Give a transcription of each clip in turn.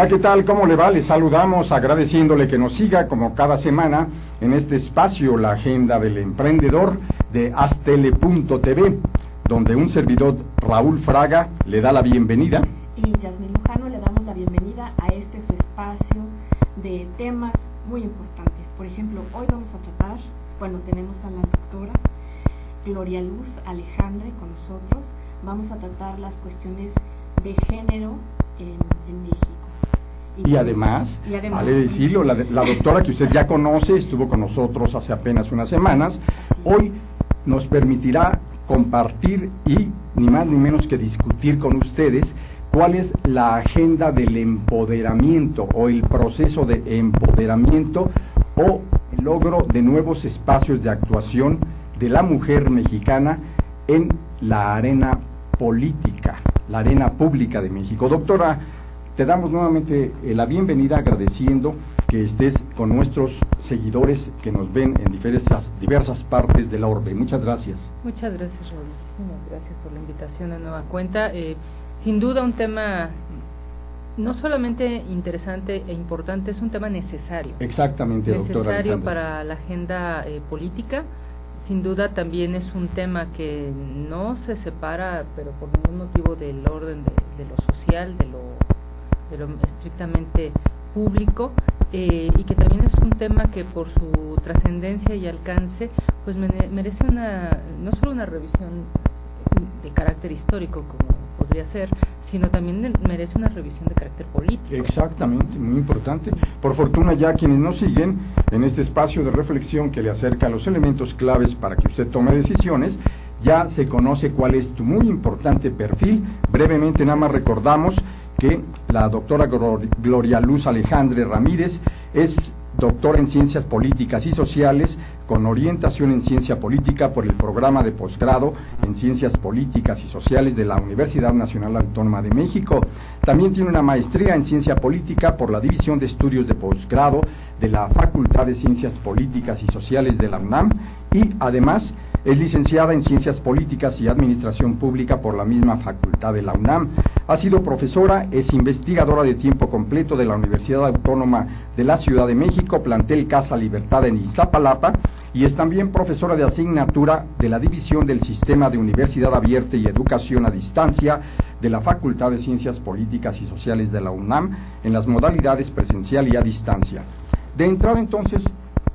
Hola, ¿qué tal? ¿Cómo le va? Le saludamos agradeciéndole que nos siga como cada semana en este espacio, la agenda del emprendedor de Astele.tv, donde un servidor, Raúl Fraga, le da la bienvenida. Y Yasmín Lujano le damos la bienvenida a este su espacio de temas muy importantes. Por ejemplo, hoy vamos a tratar, tenemos a la doctora Gloria Luz Alejandre con nosotros. Vamos a tratar las cuestiones de género en México. Y además, vale decirlo, la doctora que usted ya conoce, estuvo con nosotros hace apenas unas semanas, hoy nos permitirá compartir y ni más ni menos que discutir con ustedes cuál es la agenda del empoderamiento o el proceso de empoderamiento o el logro de nuevos espacios de actuación de la mujer mexicana en la arena política, la arena pública de México. Doctora, te damos nuevamente la bienvenida agradeciendo que estés con nuestros seguidores que nos ven en diversas partes de la orbe. Muchas gracias. Muchas gracias, Raúl. Muchísimas gracias por la invitación a nueva cuenta. Sin duda un tema no solamente interesante e importante, es un tema necesario. Exactamente, doctora. Necesario para la agenda política. Sin duda también es un tema que no se separa, pero por ningún motivo, del orden de lo social, de lo estrictamente público, y que también es un tema que por su trascendencia y alcance pues merece no solo una revisión de carácter histórico como podría ser, sino también merece una revisión de carácter político. Exactamente, muy importante. Por fortuna ya quienes nos siguen en este espacio de reflexión que le acerca los elementos claves para que usted tome decisiones, ya se conoce cuál es tu muy importante perfil. Brevemente nada más recordamos que la doctora Gloria Luz Alejandre Ramírez es doctora en Ciencias Políticas y Sociales con orientación en Ciencia Política por el programa de posgrado en Ciencias Políticas y Sociales de la Universidad Nacional Autónoma de México. También tiene una maestría en Ciencia Política por la División de Estudios de Posgrado de la Facultad de Ciencias Políticas y Sociales de la UNAM y además es licenciada en Ciencias Políticas y Administración Pública por la misma facultad de la UNAM. Ha sido profesora, es investigadora de tiempo completo de la Universidad Autónoma de la Ciudad de México, plantel Casa Libertad en Iztapalapa, y es también profesora de asignatura de la División del Sistema de Universidad Abierta y Educación a Distancia de la Facultad de Ciencias Políticas y Sociales de la UNAM en las modalidades presencial y a distancia. De entrada entonces,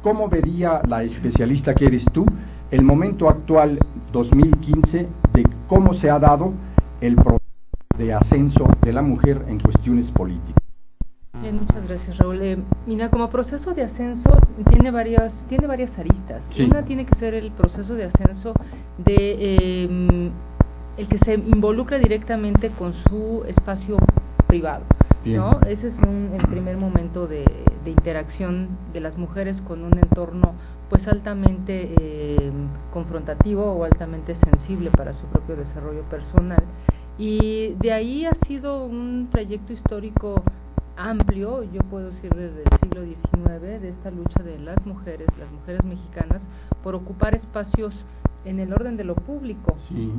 ¿cómo vería la especialista que eres tú el momento actual 2015 de cómo se ha dado el proceso de ascenso de la mujer en cuestiones políticas? Bien, muchas gracias, Raúl. Mira, como proceso de ascenso tiene varias aristas. Sí. Una tiene que ser el proceso de ascenso de el que se involucra directamente con su espacio privado. Bien. ¿No? Ese es el primer momento de interacción de las mujeres con un entorno pues altamente confrontativo o altamente sensible para su propio desarrollo personal, y de ahí ha sido un trayecto histórico amplio, yo puedo decir desde el siglo XIX, de esta lucha de las mujeres mexicanas por ocupar espacios en el orden de lo público. Sí.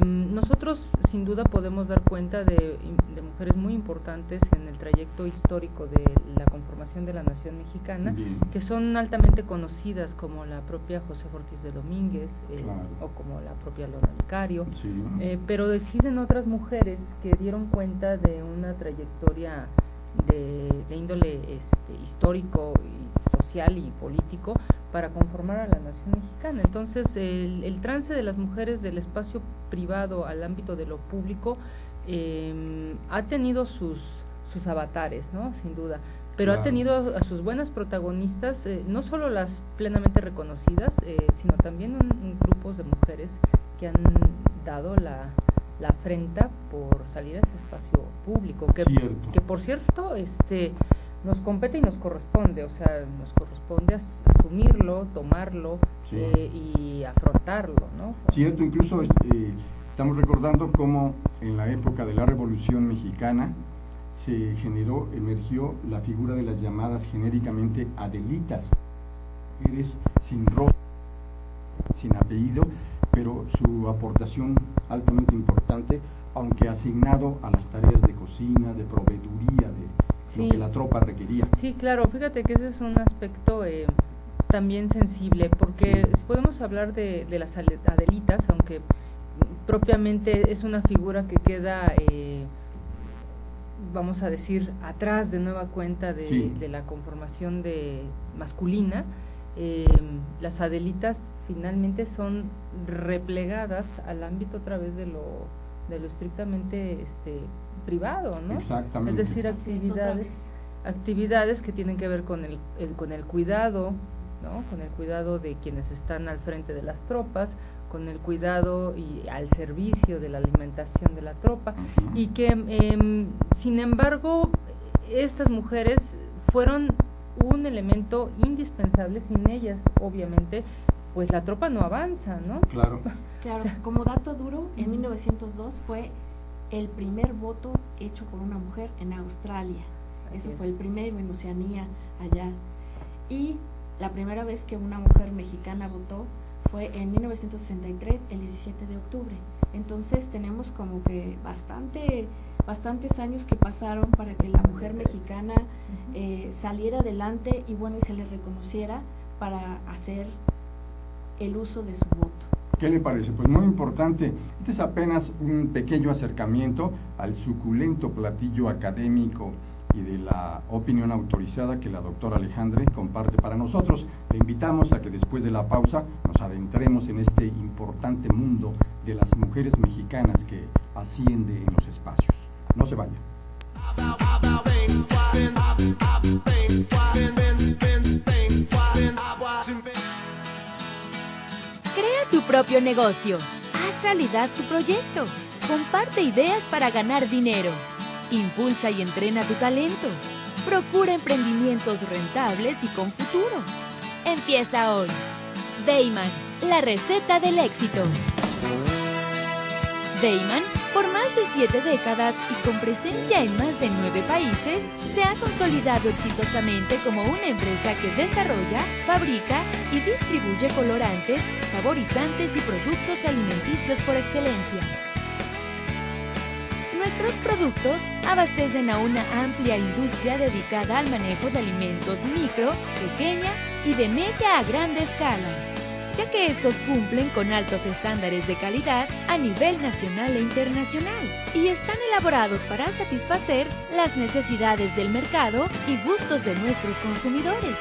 Nosotros sin duda podemos dar cuenta de mujeres muy importantes en el trayecto histórico de la conformación de la nación mexicana. Bien. Que son altamente conocidas, como la propia Josefa Ortiz de Domínguez, claro, o como la propia Lola Vicario. Sí. Pero existen otras mujeres que dieron cuenta de una trayectoria de índole histórico y social y político para conformar a la nación mexicana. Entonces el trance de las mujeres del espacio privado al ámbito de lo público ha tenido sus avatares, ¿no? Sin duda, pero claro, ha tenido a sus buenas protagonistas, no solo las plenamente reconocidas, sino también grupos de mujeres que han dado la afrenta por salir a ese espacio público, que por cierto nos compete y nos corresponde, o sea, nos corresponde asumirlo, tomarlo, sí, y afrontarlo, ¿no? Cierto, incluso estamos recordando cómo en la época de la Revolución Mexicana emergió la figura de las llamadas genéricamente Adelitas, mujeres sin rostro, sin apellido, pero su aportación altamente importante, aunque asignado a las tareas de cocina, de proveeduría, Sí. lo que la tropa requería. Sí, claro, fíjate que ese es un aspecto también sensible, porque Sí. podemos hablar de las Adelitas, aunque propiamente es una figura que queda, vamos a decir, atrás de nueva cuenta Sí. de la conformación de masculina. Las Adelitas finalmente son replegadas al ámbito a través de lo estrictamente privado, ¿no? Exactamente. Es decir, actividades que tienen que ver con el cuidado, ¿no? Con el cuidado de quienes están al frente de las tropas, con el cuidado y al servicio de la alimentación de la tropa, Uh-huh. y que sin embargo estas mujeres fueron un elemento indispensable. Sin ellas, obviamente, pues la tropa no avanza, ¿no? Claro. Claro, O sea, como dato duro, en 1902 fue el primer voto hecho por una mujer en Australia. Eso fue el primero en Oceanía, allá. Y la primera vez que una mujer mexicana votó fue en 1963, el 17 de octubre. Entonces tenemos como que bastantes años que pasaron para que la mujer mexicana saliera adelante y bueno, y se le reconociera para hacer el uso de su voto. ¿Qué le parece? Pues muy importante. Este es apenas un pequeño acercamiento al suculento platillo académico y de la opinión autorizada que la doctora Alejandre comparte para nosotros. Le invitamos a que después de la pausa nos adentremos en este importante mundo de las mujeres mexicanas que asciende en los espacios. No se vaya. Crea tu propio negocio. Haz realidad tu proyecto. Comparte ideas para ganar dinero. Impulsa y entrena tu talento. Procura emprendimientos rentables y con futuro. Empieza hoy. Dayman, la receta del éxito. Dayman, por más de 7 décadas y con presencia en más de 9 países, se ha consolidado exitosamente como una empresa que desarrolla, fabrica y distribuye colorantes, saborizantes y productos alimenticios por excelencia. Nuestros productos abastecen a una amplia industria dedicada al manejo de alimentos micro, pequeña y de media a grande escala, ya que estos cumplen con altos estándares de calidad a nivel nacional e internacional y están elaborados para satisfacer las necesidades del mercado y gustos de nuestros consumidores.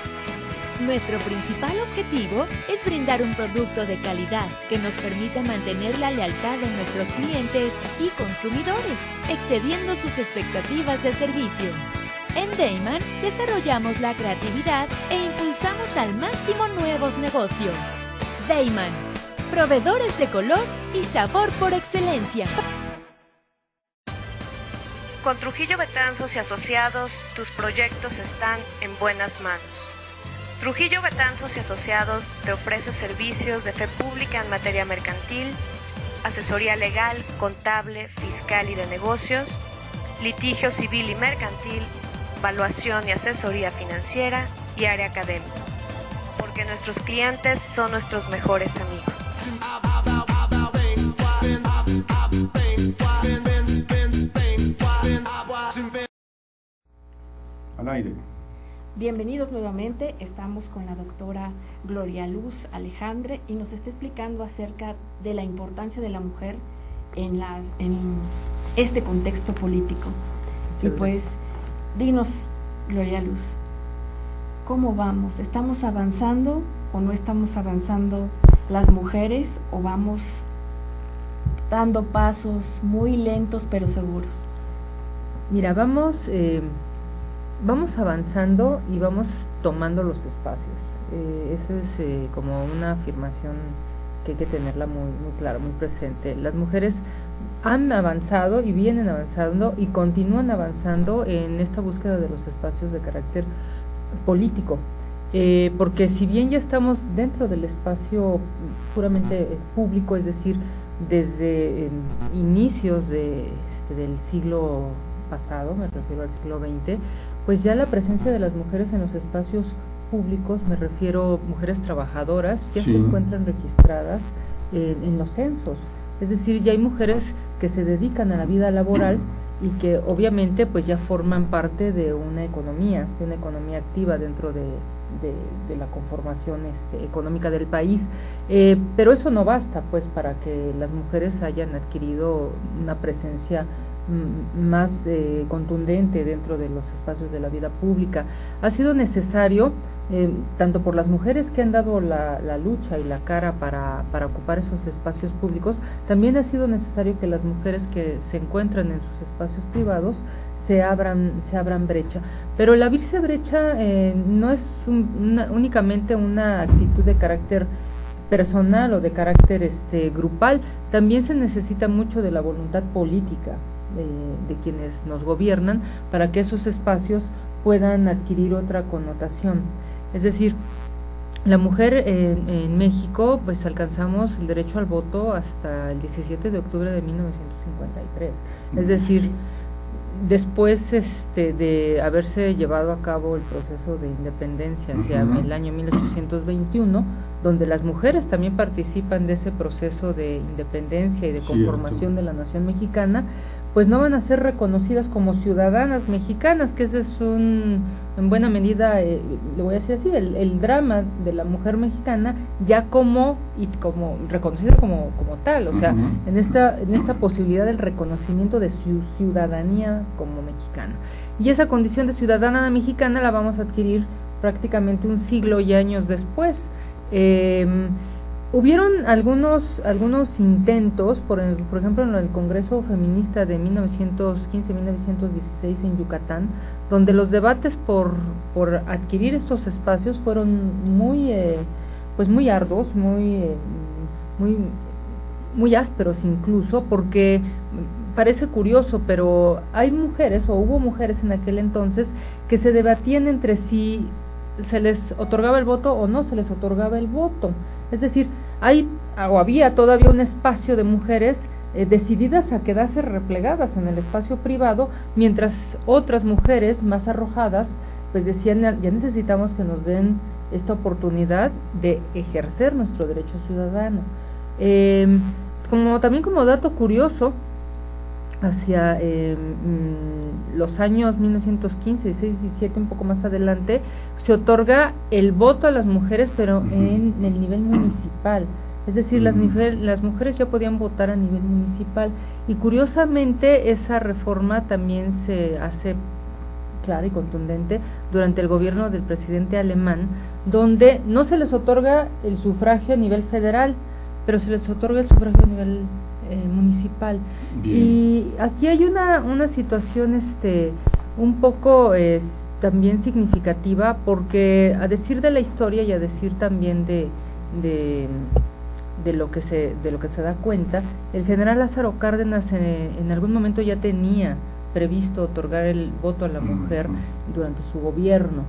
Nuestro principal objetivo es brindar un producto de calidad que nos permita mantener la lealtad de nuestros clientes y consumidores, excediendo sus expectativas de servicio. En Dayman desarrollamos la creatividad e impulsamos al máximo nuevos negocios. Dayman, proveedores de color y sabor por excelencia. Con Trujillo Betanzos y Asociados, tus proyectos están en buenas manos. Trujillo Betanzos y Asociados te ofrece servicios de fe pública en materia mercantil, asesoría legal, contable, fiscal y de negocios, litigio civil y mercantil, valuación y asesoría financiera y área académica, porque nuestros clientes son nuestros mejores amigos. Al aire. Bienvenidos nuevamente, estamos con la doctora Gloria Luz Alejandre y nos está explicando acerca de la importancia de la mujer en este contexto político. Y pues, dinos, Gloria Luz, ¿cómo vamos? ¿Estamos avanzando o no estamos avanzando las mujeres o vamos dando pasos muy lentos pero seguros? Mira, vamos avanzando y vamos tomando los espacios. Eso es como una afirmación que hay que tenerla muy clara, muy presente. Las mujeres han avanzado y vienen avanzando y continúan avanzando en esta búsqueda de los espacios de carácter político, porque si bien ya estamos dentro del espacio puramente público, es decir, desde inicios del siglo pasado, me refiero al siglo XX, pues ya la presencia de las mujeres en los espacios públicos, me refiero mujeres trabajadoras, ya se encuentran registradas en los censos. Es decir, ya hay mujeres que se dedican a la vida laboral y que obviamente pues ya forman parte de una economía activa dentro de la conformación económica del país, pero eso no basta pues para que las mujeres hayan adquirido una presencia más contundente dentro de los espacios de la vida pública. Ha sido necesario, tanto por las mujeres que han dado la lucha y la cara para ocupar esos espacios públicos, también ha sido necesario que las mujeres que se encuentran en sus espacios privados se abran brecha. Pero el abrirse brecha no es únicamente una actitud de carácter personal o de carácter grupal, también se necesita mucho de la voluntad política de quienes nos gobiernan para que esos espacios puedan adquirir otra connotación. Es decir, la mujer en México pues alcanzamos el derecho al voto hasta el 17 de octubre de 1953, es decir, después de haberse llevado a cabo el proceso de independencia hacia el año 1821, donde las mujeres también participan de ese proceso de independencia y de conformación de la nación mexicana, pues no van a ser reconocidas como ciudadanas mexicanas, que ese es en buena medida, le voy a decir así, el drama de la mujer mexicana, ya como reconocida como tal, o sea, en esta posibilidad del reconocimiento de su ciudadanía como mexicana. Y esa condición de ciudadana mexicana la vamos a adquirir prácticamente un siglo y años después. Hubieron algunos intentos, por ejemplo en el Congreso Feminista de 1915-1916 en Yucatán, donde los debates por adquirir estos espacios fueron muy arduos, muy ásperos incluso, porque parece curioso, pero hay mujeres, o hubo mujeres en aquel entonces, que se debatían entre si se les otorgaba el voto o no se les otorgaba el voto. Es decir, había todavía un espacio de mujeres decididas a quedarse replegadas en el espacio privado, mientras otras mujeres más arrojadas pues decían, ya necesitamos que nos den esta oportunidad de ejercer nuestro derecho ciudadano. También como dato curioso, hacia los años 1915, 16, 17, un poco más adelante, se otorga el voto a las mujeres, pero en el nivel municipal. Es decir, las mujeres ya podían votar a nivel municipal, y curiosamente esa reforma también se hace clara y contundente durante el gobierno del presidente alemán, donde no se les otorga el sufragio a nivel federal, pero se les otorga el sufragio a nivel municipal. Bien. Y aquí hay una situación un poco también significativa, porque a decir de la historia y a decir también de lo que se da cuenta, el general Lázaro Cárdenas en algún momento ya tenía previsto otorgar el voto a la mujer durante su gobierno.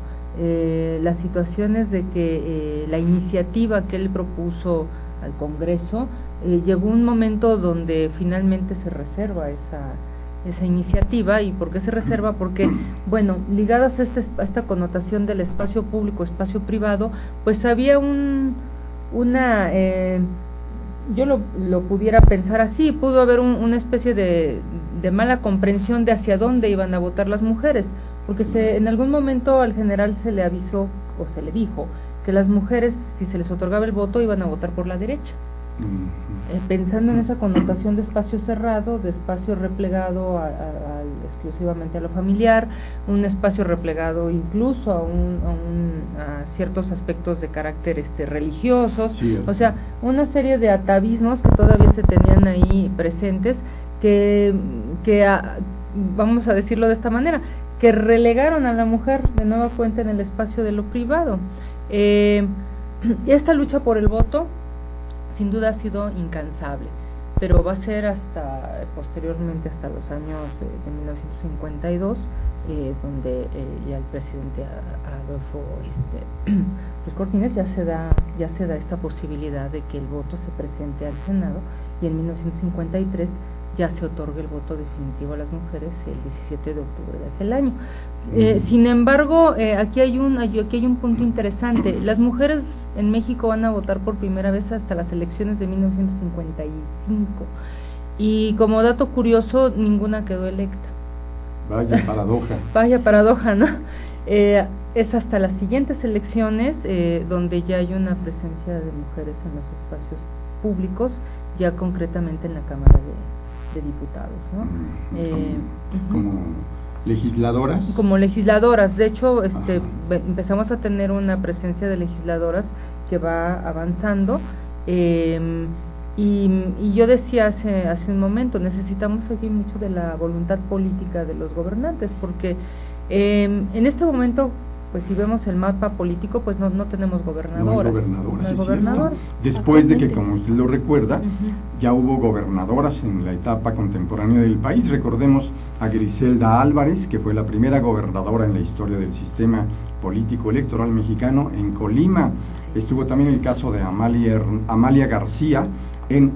Las situaciones de que la iniciativa que él propuso al Congreso, llegó un momento donde finalmente se reserva esa iniciativa. ¿Y por qué se reserva? Porque, bueno, ligadas a esta connotación del espacio público, espacio privado, pues había yo lo pudiera pensar así, pudo haber una especie de mala comprensión de hacia dónde iban a votar las mujeres, porque en algún momento al general se le avisó o se le dijo que las mujeres, si se les otorgaba el voto, iban a votar por la derecha, pensando en esa connotación de espacio cerrado, de espacio replegado exclusivamente a lo familiar, un espacio replegado incluso a ciertos aspectos de carácter religiosos, o sea, una serie de atavismos que todavía se tenían ahí presentes, que vamos a decirlo de esta manera, que relegaron a la mujer de nueva cuenta en el espacio de lo privado. Esta lucha por el voto sin duda ha sido incansable, pero va a ser posteriormente hasta los años de 1952, donde ya el presidente Adolfo Ruiz Cortines ya se da esta posibilidad de que el voto se presente al Senado, y en 1953 ya se otorga el voto definitivo a las mujeres el 17 de octubre de aquel año. Sin embargo, aquí hay un punto interesante. Las mujeres en México van a votar por primera vez hasta las elecciones de 1955, y como dato curioso, ninguna quedó electa. Vaya paradoja. Vaya paradoja, ¿no? Es hasta las siguientes elecciones donde ya hay una presencia de mujeres en los espacios públicos, ya concretamente en la Cámara de Diputados, ¿no? Como legisladoras. Como legisladoras, de hecho, empezamos a tener una presencia de legisladoras que va avanzando, y yo decía hace un momento, necesitamos aquí mucho de la voluntad política de los gobernantes, porque en este momento, pues si vemos el mapa político, pues no tenemos gobernadoras. No hay gobernadoras. Después de que, como usted lo recuerda, ya hubo gobernadoras en la etapa contemporánea del país. Recordemos a Griselda Álvarez, que fue la primera gobernadora en la historia del sistema político electoral mexicano en Colima. Estuvo también el caso de Amalia García en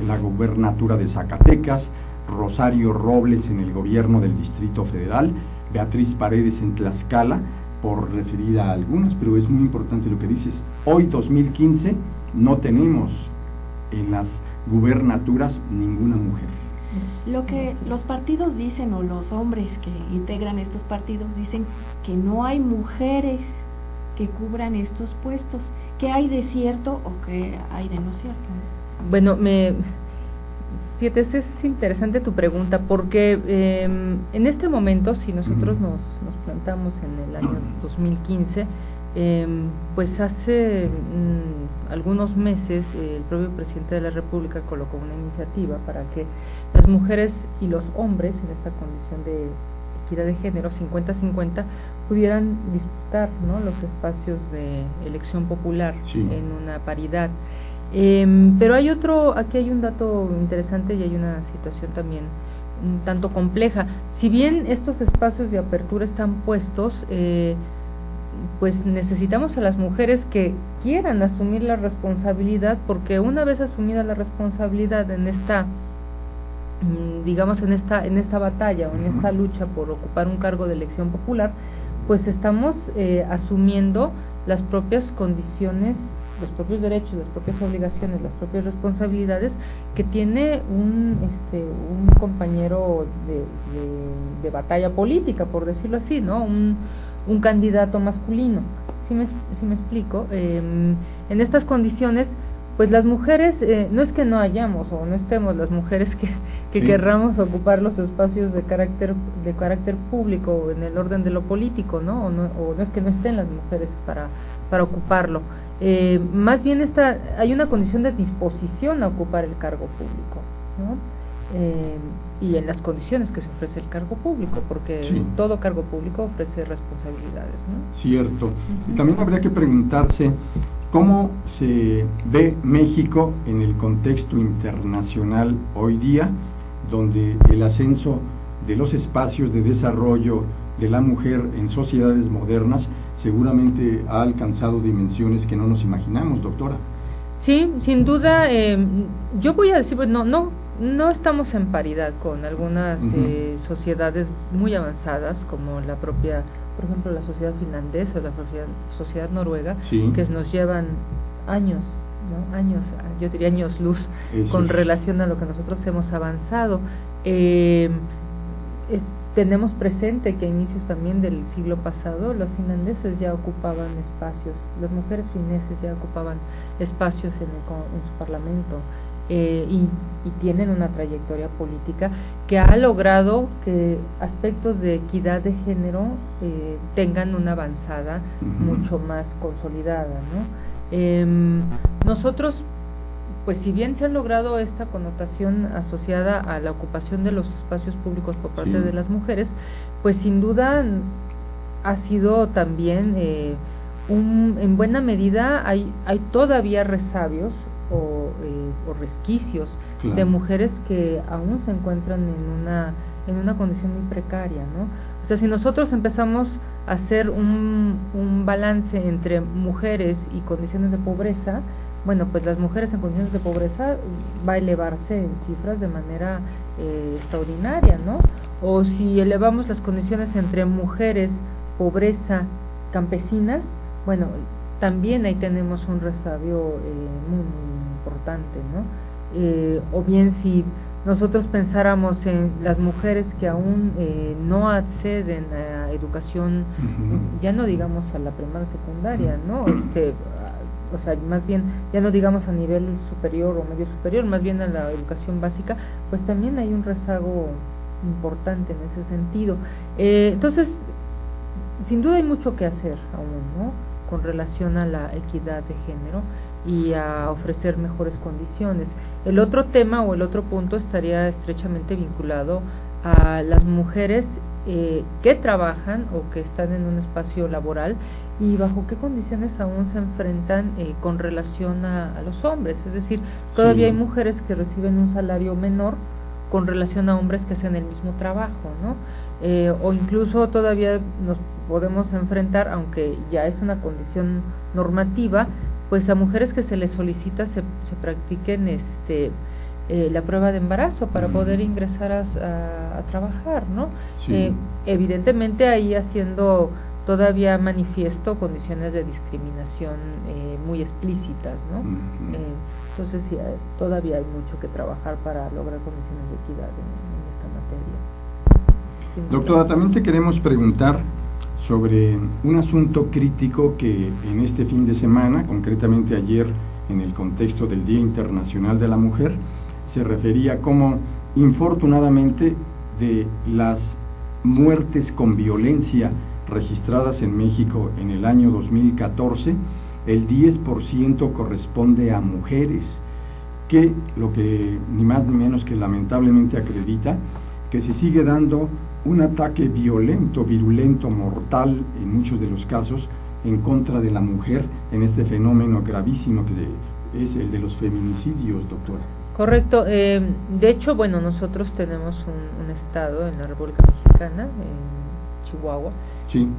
la gobernatura de Zacatecas, Rosario Robles en el gobierno del Distrito Federal, Beatriz Paredes en Tlaxcala, por referir a algunas, pero es muy importante lo que dices. Hoy, 2015, no tenemos en las gubernaturas ninguna mujer. Lo que los partidos dicen, o los hombres que integran estos partidos dicen, que no hay mujeres que cubran estos puestos. ¿Qué hay de cierto o qué hay de no cierto? Bueno, fíjate, es interesante tu pregunta, porque en este momento, si nosotros nos plantamos en el año 2015, pues hace algunos meses el propio presidente de la República colocó una iniciativa para que las mujeres y los hombres en esta condición de equidad de género 50-50 pudieran disputar, ¿no?, los espacios de elección popular en una paridad. Pero aquí hay un dato interesante y hay una situación también un tanto compleja. Si bien estos espacios de apertura están puestos, pues necesitamos a las mujeres que quieran asumir la responsabilidad, porque una vez asumida la responsabilidad en esta, digamos, en esta batalla o en esta lucha por ocupar un cargo de elección popular, pues estamos asumiendo las propias condiciones, los propios derechos, las propias obligaciones, las propias responsabilidades que tiene un compañero de batalla política, por decirlo así, ¿no? Un candidato masculino. ¿Sí me explico? En estas condiciones, pues las mujeres, no es que no hayamos o no estemos las mujeres que querramos ocupar los espacios de carácter público en el orden de lo político, ¿no? O no es que no estén las mujeres para ocuparlo. Más bien hay una condición de disposición a ocupar el cargo público, ¿no? Y en las condiciones que se ofrece el cargo público, porque todo cargo público ofrece responsabilidades, ¿no? Cierto. Y también habría que preguntarse cómo se ve México en el contexto internacional hoy día, donde el ascenso de los espacios de desarrollo de la mujer en sociedades modernas seguramente ha alcanzado dimensiones que no nos imaginamos, doctora. Sí, sin duda. Yo voy a decir, pues no estamos en paridad con algunas sociedades muy avanzadas, como la propia, por ejemplo, la sociedad finlandesa o la propia sociedad noruega, que nos llevan años, ¿no? Años, yo diría años luz, con relación a lo que nosotros hemos avanzado. Tenemos presente que a inicios también del siglo pasado los finlandeses ya ocupaban espacios, las mujeres fineses ya ocupaban espacios en su parlamento, y tienen una trayectoria política que ha logrado que aspectos de equidad de género tengan una avanzada mucho más consolidada, ¿no? Nosotros, pues si bien se ha logrado esta connotación asociada a la ocupación de los espacios públicos por parte de las mujeres, pues sin duda ha sido también en buena medida hay todavía resabios o resquicios de mujeres que aún se encuentran en una condición muy precaria, ¿no? O sea, si nosotros empezamos a hacer un balance entre mujeres y condiciones de pobreza, bueno, pues las mujeres en condiciones de pobreza va a elevarse en cifras de manera extraordinaria, ¿no? O si elevamos las condiciones entre mujeres, pobreza, campesinas, bueno, también ahí tenemos un resabio muy importante, ¿no? O bien si nosotros pensáramos en las mujeres que aún no acceden a educación, ya no digamos a la primaria o secundaria, ¿no? O sea, más bien, ya no digamos a nivel superior o medio superior, más bien a la educación básica, pues también hay un rezago importante en ese sentido. Entonces, sin duda hay mucho que hacer aún, ¿no?, con relación a la equidad de género y a ofrecer mejores condiciones. El otro tema o el otro punto estaría estrechamente vinculado a las mujeres que trabajan o que están en un espacio laboral y bajo qué condiciones aún se enfrentan con relación a los hombres. Es decir, todavía hay mujeres que reciben un salario menor con relación a hombres que hacen el mismo trabajo, ¿no? O incluso todavía nos podemos enfrentar, aunque ya es una condición normativa, pues a mujeres que se les solicita se practiquen la prueba de embarazo para poder ingresar a trabajar, ¿no? Evidentemente ahí haciendo todavía manifiesto condiciones de discriminación muy explícitas, ¿no? Entonces sí, todavía hay mucho que trabajar para lograr condiciones de equidad en esta materia. Doctora, también te queremos preguntar sobre un asunto crítico que en este fin de semana, concretamente ayer, en el contexto del Día Internacional de la Mujer, se refería como, infortunadamente, de las muertes con violencia registradas en México en el año 2014, el 10% corresponde a mujeres, que lo que ni más ni menos que lamentablemente acredita que se sigue dando un ataque violento, virulento, mortal en muchos de los casos en contra de la mujer en este fenómeno gravísimo que es el de los feminicidios, doctora. Correcto. De hecho, bueno, nosotros tenemos un estado en la República Mexicana, en Chihuahua,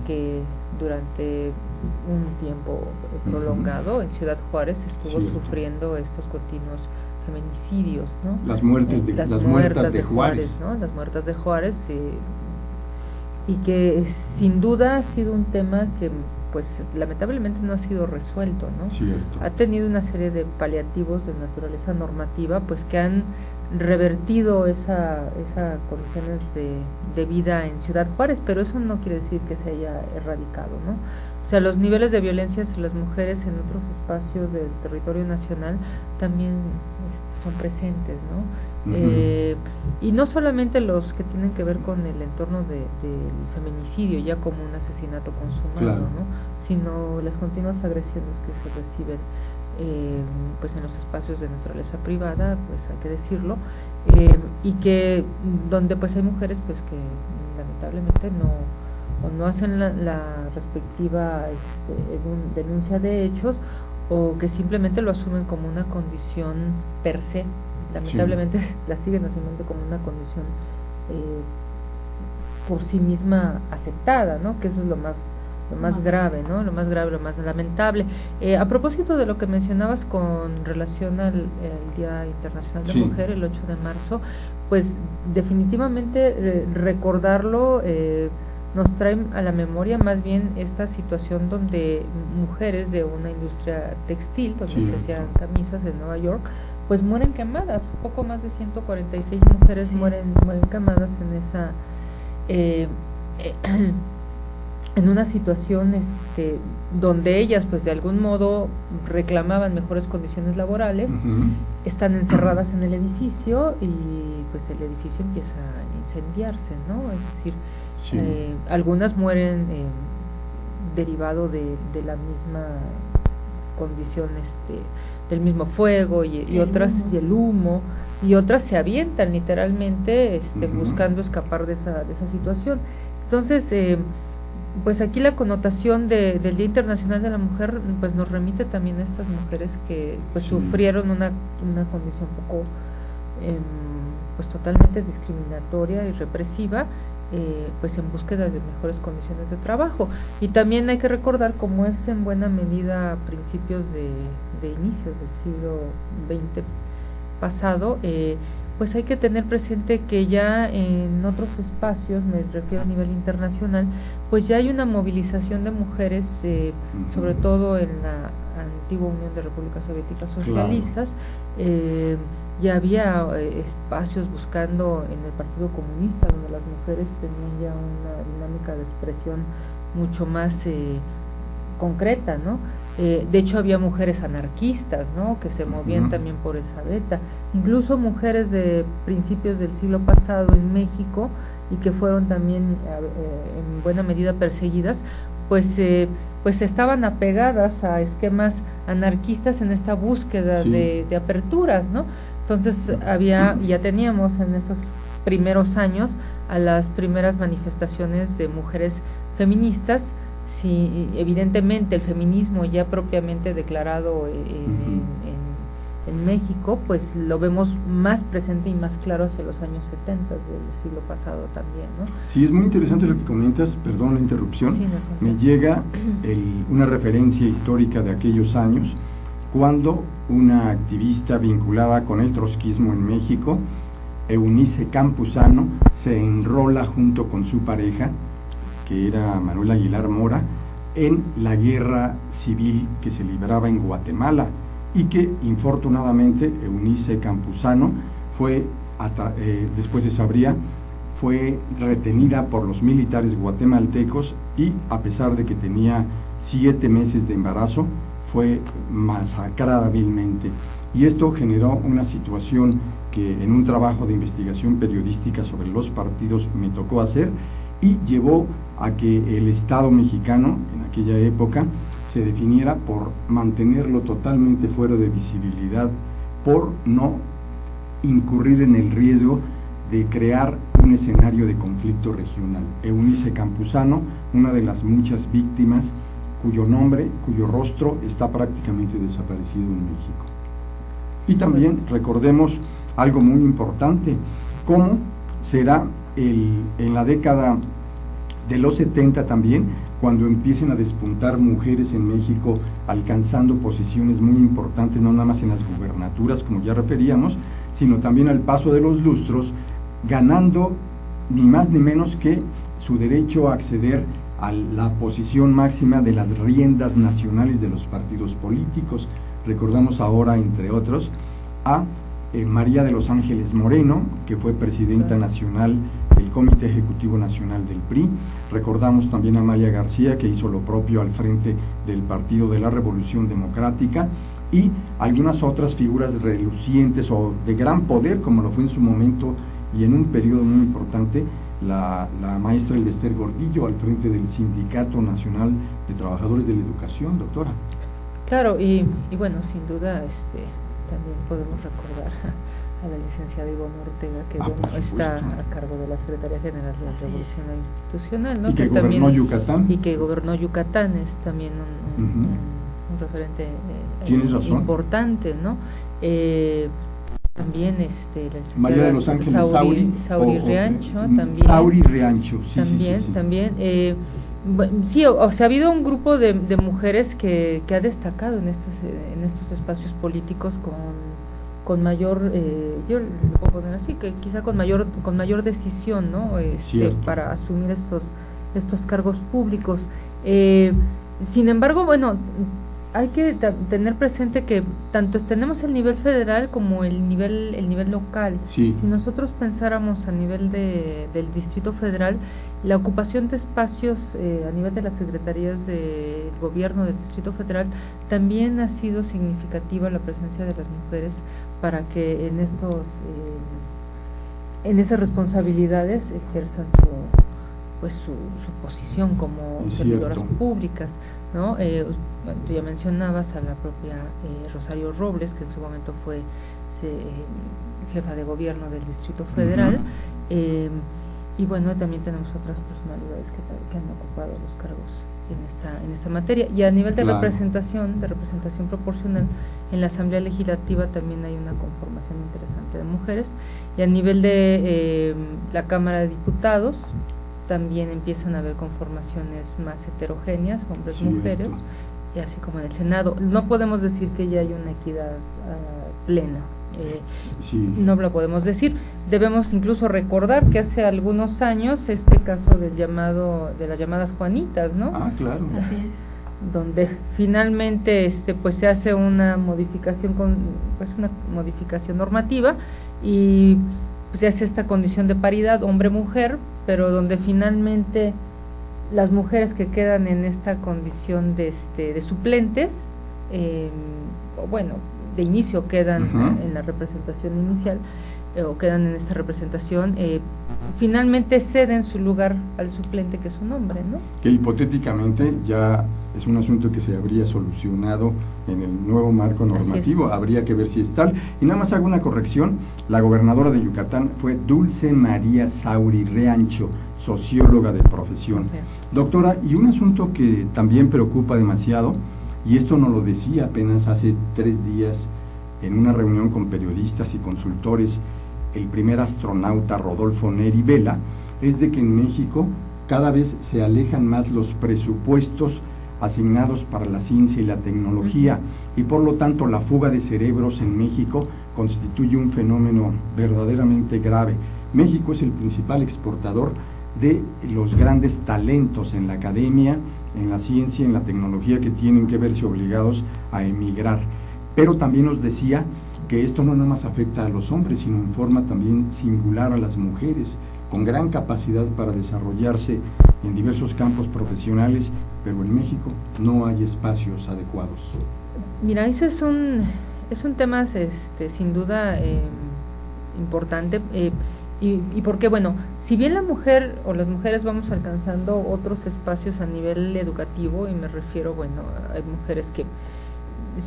que durante un tiempo prolongado en Ciudad Juárez estuvo sufriendo estos continuos feminicidios, ¿no? Las muertes de las muertas de Juárez, ¿no? Las muertas de Juárez, y que sin duda ha sido un tema que pues lamentablemente no ha sido resuelto, ¿no? Cierto. Ha tenido una serie de paliativos de naturaleza normativa pues que han revertido esa condiciones de vida en Ciudad Juárez, pero eso no quiere decir que se haya erradicado, ¿no? O sea, los niveles de violencia hacia las mujeres en otros espacios del territorio nacional también son presentes, ¿no? Y no solamente los que tienen que ver con el entorno del feminicidio, ya como un asesinato consumado, ¿no?, sino las continuas agresiones que se reciben pues en los espacios de naturaleza privada, pues hay que decirlo, y que donde pues hay mujeres pues que lamentablemente no hacen la respectiva denuncia de hechos, o que simplemente lo asumen como una condición per se. Lamentablemente la siguen asumiendo como una condición por sí misma aceptada, ¿no? Que eso es lo más grave, ¿no? Lo más grave, lo más lamentable. A propósito de lo que mencionabas con relación al Día Internacional de Mujer, el 8 de marzo, pues definitivamente recordarlo nos trae a la memoria más bien esta situación donde mujeres de una industria textil, donde se hacían camisas en Nueva York, pues mueren quemadas. Poco más de 146 mujeres mueren quemadas en esa en una situación donde ellas pues de algún modo reclamaban mejores condiciones laborales, están encerradas en el edificio y pues el edificio empieza a incendiarse, ¿no? Es decir, algunas mueren derivado de la misma condición del mismo fuego y otras del humo, y otras se avientan literalmente buscando escapar de esa situación. Entonces pues aquí la connotación del Día Internacional de la Mujer pues nos remite también a estas mujeres que pues sufrieron una condición poco pues totalmente discriminatoria y represiva, pues en búsqueda de mejores condiciones de trabajo. Y también hay que recordar, como es en buena medida a principios de inicios del siglo XX pasado, pues hay que tener presente que ya en otros espacios, me refiero a nivel internacional, pues ya hay una movilización de mujeres, sobre todo en la antigua Unión de Repúblicas Soviéticas Socialistas, ya había espacios buscando en el Partido Comunista, donde las mujeres tenían ya una dinámica de expresión mucho más concreta, ¿no? De hecho había mujeres anarquistas, ¿no?, que se movían también por esa beta, incluso mujeres de principios del siglo pasado en México y que fueron también en buena medida perseguidas, pues estaban apegadas a esquemas anarquistas en esta búsqueda de aperturas, ¿no? Entonces ya teníamos en esos primeros años a las primeras manifestaciones de mujeres feministas. Sí, evidentemente el feminismo ya propiamente declarado en México, pues lo vemos más presente y más claro hacia los años 70 del siglo pasado también, ¿no? Sí, es muy interesante lo que comentas, perdón la interrupción, sí, no, me llega una referencia histórica de aquellos años, cuando una activista vinculada con el trotskismo en México, Eunice Campuzano, se enrola junto con su pareja, que era Manuel Aguilar Mora, en la guerra civil que se libraba en Guatemala, y que infortunadamente Eunice Campuzano fue, después se sabría, fue retenida por los militares guatemaltecos y, a pesar de que tenía 7 meses de embarazo, fue masacrada vilmente. Y esto generó una situación que en un trabajo de investigación periodística sobre los partidos me tocó hacer, y llevó a que el Estado mexicano en aquella época se definiera por mantenerlo totalmente fuera de visibilidad, por no incurrir en el riesgo de crear un escenario de conflicto regional. Eunice Campuzano, una de las muchas víctimas cuyo nombre, cuyo rostro está prácticamente desaparecido en México. Y también recordemos algo muy importante, cómo será en la década de los 70 también, cuando empiecen a despuntar mujeres en México alcanzando posiciones muy importantes, no nada más en las gubernaturas, como ya referíamos, sino también al paso de los lustros, ganando ni más ni menos que su derecho a acceder a la posición máxima de las riendas nacionales de los partidos políticos. Recordamos ahora, entre otros, a María de los Ángeles Moreno, que fue presidenta nacional del Comité Ejecutivo Nacional del PRI. Recordamos también a Amalia García, que hizo lo propio al frente del Partido de la Revolución Democrática, y algunas otras figuras relucientes o de gran poder, como lo fue en su momento y en un periodo muy importante, la maestra Elvester Gordillo, al frente del Sindicato Nacional de Trabajadores de la Educación, doctora. Claro, y bueno, sin duda también podemos recordar a la licenciada Ivonne Ortega, que está a cargo de la Secretaría General de la Revolución Institucional, ¿no? Y que gobernó Yucatán. Y que gobernó Yucatán, es también un referente importante, ¿no? También la María de los Ángeles Sauri Riancho, también. Sauri Riancho, sí. También. Sí, o sea, ha habido un grupo de mujeres que ha destacado en estos espacios políticos con mayor, yo lo puedo poner así, que quizá con mayor decisión, ¿no? Para asumir estos cargos públicos. Sin embargo, bueno, hay que tener presente que tanto tenemos el nivel federal como el nivel local. Sí. Si nosotros pensáramos a nivel del Distrito Federal, la ocupación de espacios a nivel de las secretarías de gobierno del Distrito Federal también ha sido significativa la presencia de las mujeres para que en esas responsabilidades ejerzan su posición como servidoras públicas, ¿no? Tú ya mencionabas a la propia Rosario Robles, que en su momento fue jefa de gobierno del Distrito Federal, y bueno, también tenemos otras personalidades que han ocupado los cargos en esta materia. Y a nivel de representación proporcional, en la Asamblea Legislativa también hay una conformación interesante de mujeres, y a nivel de la Cámara de Diputados también empiezan a haber conformaciones más heterogéneas, hombres, mujeres, y así como en el Senado. No podemos decir que ya hay una equidad plena, no lo podemos decir. Debemos incluso recordar que hace algunos años caso de las llamadas Juanitas, ¿no? Ah, claro. Así es. donde finalmente pues se hace una modificación una modificación normativa y pues se hace esta condición de paridad hombre-mujer, pero donde finalmente las mujeres que quedan en esta condición de suplentes, o bueno, de inicio quedan en la representación inicial, o quedan en esta representación, finalmente ceden su lugar al suplente, que es un hombre, ¿no? Que hipotéticamente ya es un asunto que se habría solucionado en el nuevo marco normativo, habría que ver si es tal. Y nada más hago una corrección, la gobernadora de Yucatán fue Dulce María Sauri Reancho, socióloga de profesión. Sí. Doctora, y un asunto que también preocupa demasiado, y esto nos lo decía apenas hace 3 días en una reunión con periodistas y consultores, el primer astronauta Rodolfo Neri Vela, es de que en México cada vez se alejan más los presupuestos asignados para la ciencia y la tecnología, y por lo tanto la fuga de cerebros en México constituye un fenómeno verdaderamente grave. México es el principal exportador de los grandes talentos en la academia, en la ciencia, en la tecnología, que tienen que verse obligados a emigrar. Pero también nos decía que esto no nada más afecta a los hombres, sino en forma también singular a las mujeres, con gran capacidad para desarrollarse en diversos campos profesionales, pero en México no hay espacios adecuados. Mira, ese es un tema sin duda importante, y porque, bueno, si bien la mujer o las mujeres vamos alcanzando otros espacios a nivel educativo, y me refiero, bueno, hay mujeres que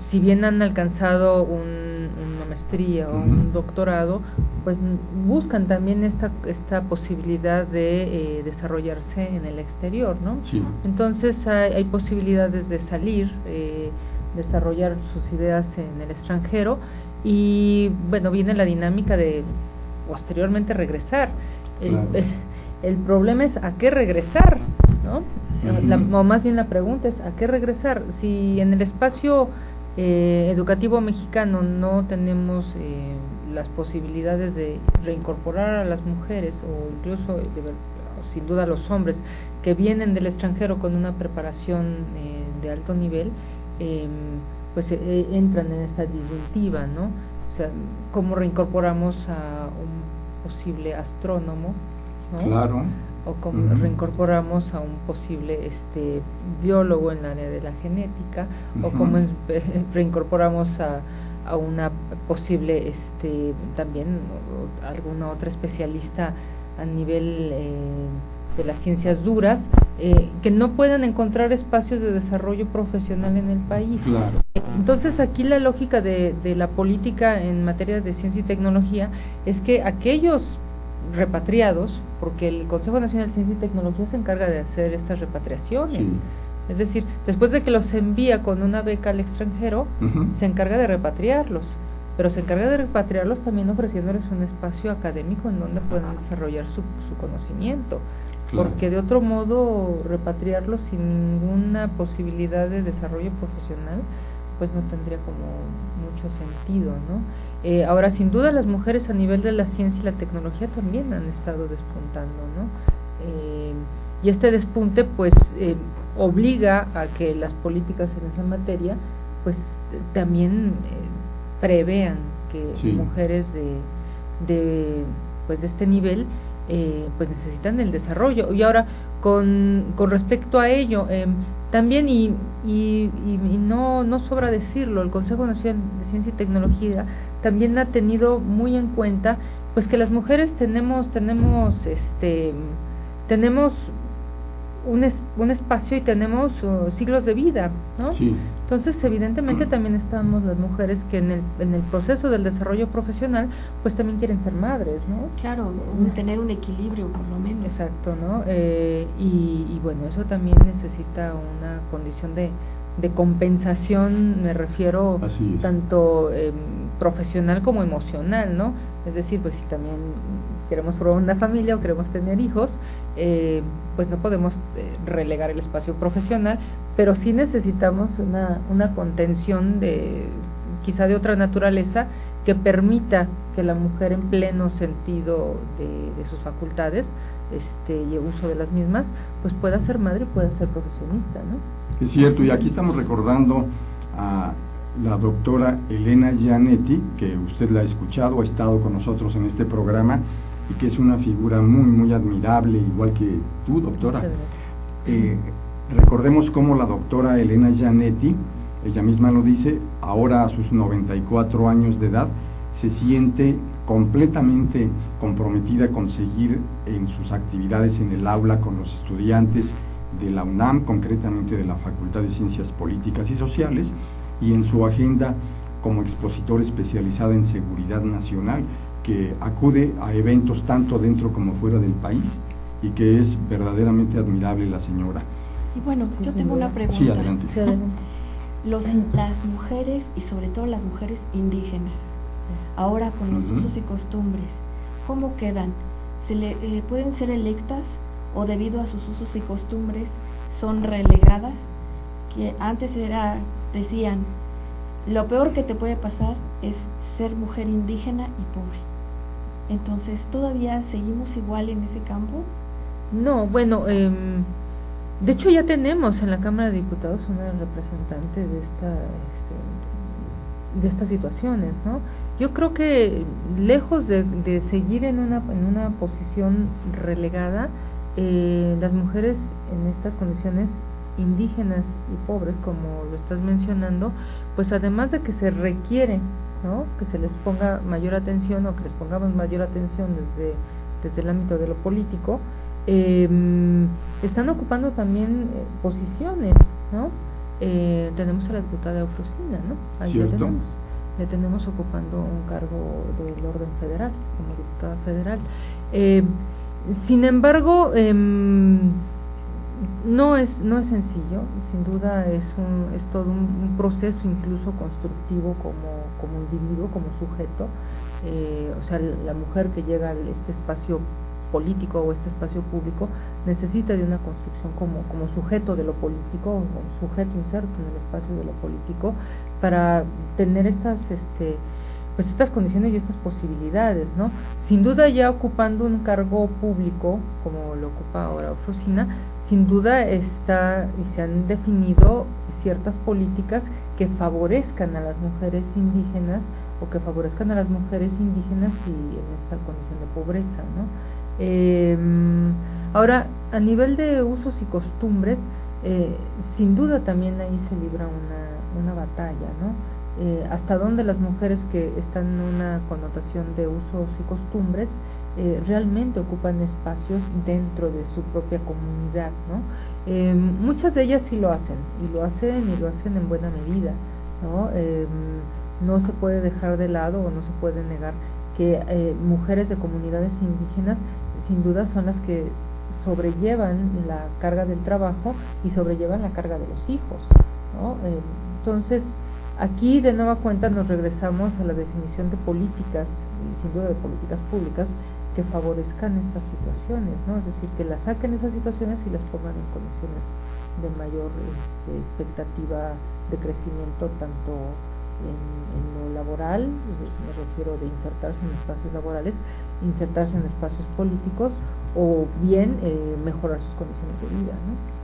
si bien han alcanzado una maestría o un doctorado, pues buscan también esta posibilidad de desarrollarse en el exterior, ¿no? Sí. Entonces hay posibilidades de salir, desarrollar sus ideas en el extranjero, y bueno, viene la dinámica de posteriormente regresar. Claro. El problema es a qué regresar, ¿no? O más bien la pregunta es a qué regresar. Si en el espacio educativo mexicano no tenemos las posibilidades de reincorporar a las mujeres, o incluso sin duda a los hombres que vienen del extranjero con una preparación de alto nivel, pues entran en esta disyuntiva, ¿no? O sea, ¿cómo reincorporamos a un posible astrónomo, ¿no? Claro. O cómo reincorporamos a un posible biólogo en el área de la genética, o cómo reincorporamos a una posible también alguna otra especialista a nivel de las ciencias duras, que no puedan encontrar espacios de desarrollo profesional en el país. Claro. Entonces aquí la lógica de la política en materia de ciencia y tecnología es que aquellos repatriados, porque el Consejo Nacional de Ciencia y Tecnología se encarga de hacer estas repatriaciones, sí. Es decir, después de que los envía con una beca al extranjero, se encarga de repatriarlos, pero se encarga de repatriarlos también ofreciéndoles un espacio académico en donde puedan desarrollar su conocimiento, claro. Porque de otro modo repatriarlos sin ninguna posibilidad de desarrollo profesional, pues no tendría como mucho sentido, ¿no? Ahora, sin duda, las mujeres a nivel de la ciencia y la tecnología también han estado despuntando, ¿no? Y este despunte, pues, obliga a que las políticas en esa materia, pues, también prevean que sí. Mujeres de este nivel, pues, necesitan el desarrollo. Y ahora, con respecto a ello, también, y no sobra decirlo, el Consejo Nacional de Ciencia y Tecnología también ha tenido muy en cuenta, pues, que las mujeres tenemos un espacio y tenemos siglos de vida, ¿no? Sí. Entonces, evidentemente también estamos las mujeres que en el proceso del desarrollo profesional, pues también quieren ser madres, ¿no? Claro, tener un equilibrio por lo menos. Exacto, ¿no? Y bueno, eso también necesita una condición de compensación, me refiero tanto profesional como emocional, ¿no? Es decir, pues si también queremos formar una familia o queremos tener hijos, pues no podemos relegar el espacio profesional, pero sí necesitamos una contención quizá de otra naturaleza que permita que la mujer en pleno sentido de sus facultades y el uso de las mismas, pues pueda ser madre y pueda ser profesionista, ¿no? Es cierto, y aquí estamos recordando a la doctora Elena Gianetti, que usted la ha escuchado, ha estado con nosotros en este programa, y que es una figura muy, muy admirable, igual que tú, doctora. Recordemos cómo la doctora Elena Gianetti, ella misma lo dice, ahora a sus 94 años de edad, se siente completamente comprometida con seguir en sus actividades en el aula con los estudiantes de la UNAM, concretamente de la Facultad de Ciencias Políticas y Sociales, y en su agenda como expositora especializada en seguridad nacional, que acude a eventos tanto dentro como fuera del país, y que es verdaderamente admirable la señora. Y bueno, yo tengo una pregunta. Sí, adelante. Las mujeres, y sobre todo las mujeres indígenas, ahora con los usos y costumbres, ¿cómo quedan? ¿Pueden ser electas o debido a sus usos y costumbres son relegadas? Que antes decían, lo peor que te puede pasar es ser mujer indígena y pobre. Entonces, ¿todavía seguimos igual en ese campo? No, bueno, de hecho ya tenemos en la Cámara de Diputados una representante de estas situaciones, ¿no? Yo creo que lejos de seguir en una posición relegada, las mujeres en estas condiciones indígenas y pobres, como lo estás mencionando, pues además de que se requiere, ¿no?, que se les ponga mayor atención, o que les pongamos mayor atención desde el ámbito de lo político, están ocupando también posiciones, ¿no? Tenemos a la diputada Eufrosina, ¿no? Ahí la tenemos ocupando un cargo del orden federal, como diputada federal. Sin embargo, no es sencillo, sin duda es todo un proceso incluso constructivo como individuo, como sujeto. O sea, la mujer que llega a este espacio político o este espacio público necesita de una construcción como sujeto de lo político, como sujeto inserto en el espacio de lo político, para tener estas condiciones y estas posibilidades, ¿no? Sin duda, ya ocupando un cargo público como lo ocupa ahora Eufrosina, sin duda está y se han definido ciertas políticas que favorezcan a las mujeres indígenas, o que favorezcan a las mujeres indígenas y en esta condición de pobreza, ¿no? Ahora, a nivel de usos y costumbres, sin duda también ahí se libra una batalla, ¿no? Hasta dónde las mujeres que están en una connotación de usos y costumbres realmente ocupan espacios dentro de su propia comunidad, ¿no? Muchas de ellas sí lo hacen, y lo hacen en buena medida, ¿no? No se puede dejar de lado, o no se puede negar que mujeres de comunidades indígenas sin duda son las que sobrellevan la carga del trabajo y sobrellevan la carga de los hijos, ¿no? Entonces, aquí de nueva cuenta nos regresamos a la definición de políticas, y sin duda de políticas públicas, que favorezcan estas situaciones, ¿no? Es decir, que las saquen esas situaciones y las pongan en condiciones de mayor expectativa de crecimiento, tanto en lo laboral, me refiero de insertarse en espacios laborales, insertarse en espacios políticos, o bien mejorar sus condiciones de vida, ¿no?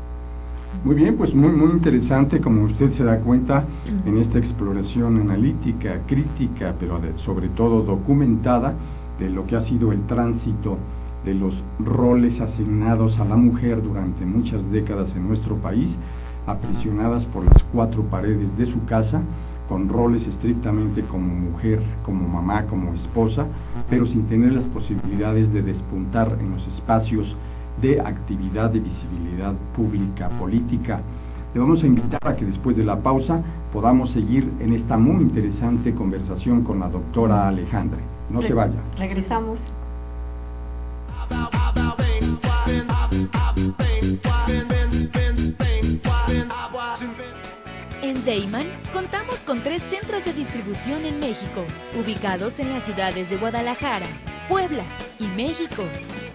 Muy bien, pues muy interesante, como usted se da cuenta, en esta exploración analítica, crítica, pero sobre todo documentada, de lo que ha sido el tránsito de los roles asignados a la mujer durante muchas décadas en nuestro país, aprisionadas por las cuatro paredes de su casa, con roles estrictamente como mujer, como mamá, como esposa, pero sin tener las posibilidades de despuntar en los espacios de actividad, de visibilidad pública, política. Le vamos a invitar a que después de la pausa podamos seguir en esta muy interesante conversación con la doctora Alejandra. No se vaya. Regresamos. En Deiman contamos con 3 centros de distribución en México, ubicados en las ciudades de Guadalajara, Puebla y México.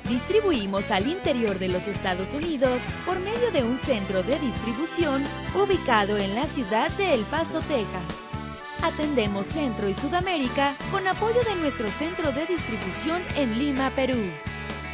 Distribuimos al interior de los Estados Unidos por medio de un centro de distribución ubicado en la ciudad de El Paso, Texas. Atendemos Centro y Sudamérica con apoyo de nuestro centro de distribución en Lima, Perú.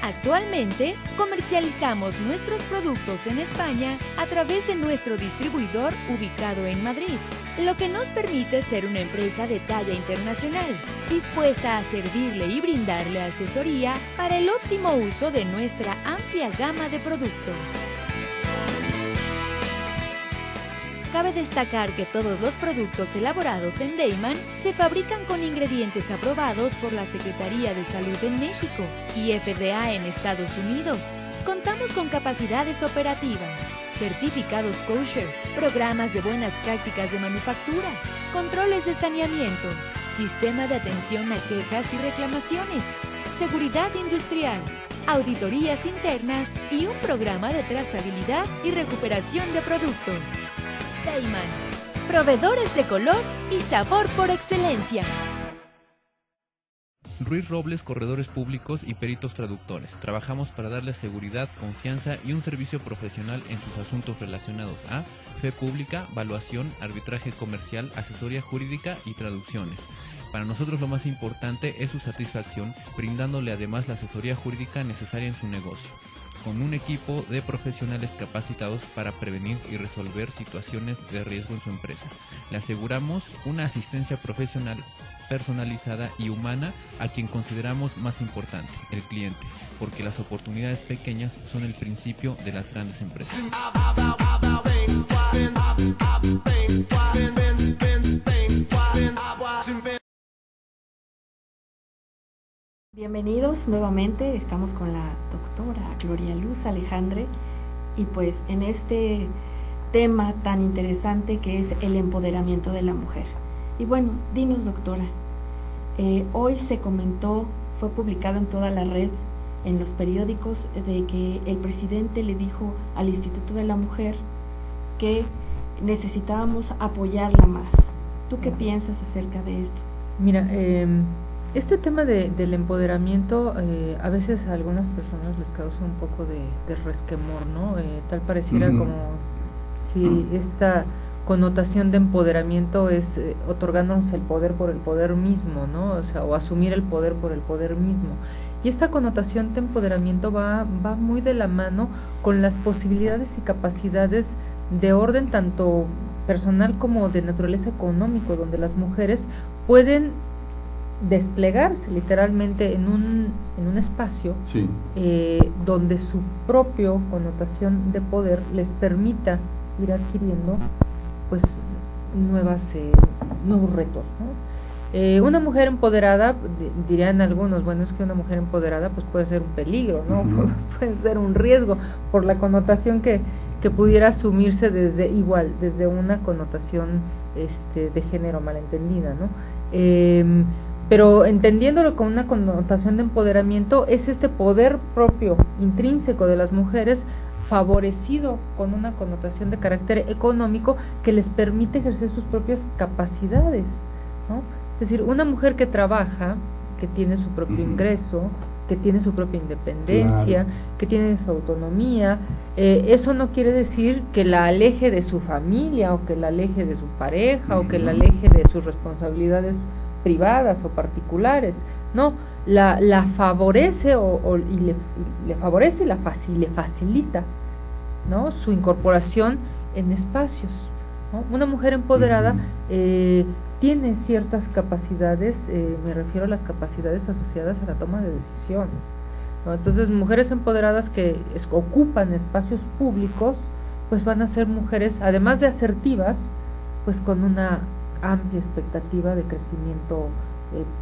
Actualmente, comercializamos nuestros productos en España a través de nuestro distribuidor ubicado en Madrid, lo que nos permite ser una empresa de talla internacional, dispuesta a servirle y brindarle asesoría para el óptimo uso de nuestra amplia gama de productos. Cabe destacar que todos los productos elaborados en Deiman se fabrican con ingredientes aprobados por la Secretaría de Salud en México y FDA en Estados Unidos. Contamos con capacidades operativas, certificados kosher, programas de buenas prácticas de manufactura, controles de saneamiento, sistema de atención a quejas y reclamaciones, seguridad industrial, auditorías internas y un programa de trazabilidad y recuperación de producto. Deiman, proveedores de color y sabor por excelencia. Ruiz Robles, corredores públicos y peritos traductores. Trabajamos para darles seguridad, confianza y un servicio profesional en sus asuntos relacionados a fe pública, valuación, arbitraje comercial, asesoría jurídica y traducciones. Para nosotros lo más importante es su satisfacción, brindándole además la asesoría jurídica necesaria en su negocio, con un equipo de profesionales capacitados para prevenir y resolver situaciones de riesgo en su empresa. Le aseguramos una asistencia profesional personalizada y humana a quien consideramos más importante, el cliente, porque las oportunidades pequeñas son el principio de las grandes empresas. Bienvenidos nuevamente, estamos con la doctora Gloria Luz Alejandre y pues en este tema tan interesante que es el empoderamiento de la mujer. Y bueno, dinos doctora, hoy se comentó, fue publicado en toda la red, en los periódicos, de que el presidente le dijo al Instituto de la Mujer que necesitábamos apoyarla más. ¿Tú qué piensas acerca de esto? Mira, este tema del empoderamiento a veces a algunas personas les causa un poco de resquemor, ¿no? Tal pareciera como si esta connotación de empoderamiento es otorgándonos el poder por el poder mismo, ¿no? O sea, o asumir el poder por el poder mismo. Y esta connotación de empoderamiento va muy de la mano con las posibilidades y capacidades de orden tanto personal como de naturaleza económico, donde las mujeres pueden desplegarse literalmente en un espacio sí. Donde su propio connotación de poder les permita ir adquiriendo pues nuevos retos, ¿no? Una mujer empoderada, dirían algunos, bueno, es que una mujer empoderada pues puede ser un peligro, ¿no? Puede ser un riesgo por la connotación que pudiera asumirse desde una connotación de género malentendida, ¿no? Pero entendiéndolo con una connotación de empoderamiento, es este poder propio, intrínseco de las mujeres, favorecido con una connotación de carácter económico que les permite ejercer sus propias capacidades, ¿no? Es decir, una mujer que trabaja, que tiene su propio ingreso, que tiene su propia independencia, que tiene su autonomía, eso no quiere decir que la aleje de su familia o que la aleje de su pareja o que la aleje de sus responsabilidades privadas o particulares, no, la favorece y le favorece y le facilita, ¿no?, su incorporación en espacios, ¿no? Una mujer empoderada tiene ciertas capacidades, me refiero a las capacidades asociadas a la toma de decisiones, ¿no? Entonces, mujeres empoderadas que ocupan espacios públicos, pues van a ser mujeres, además de asertivas, pues con una amplia expectativa de crecimiento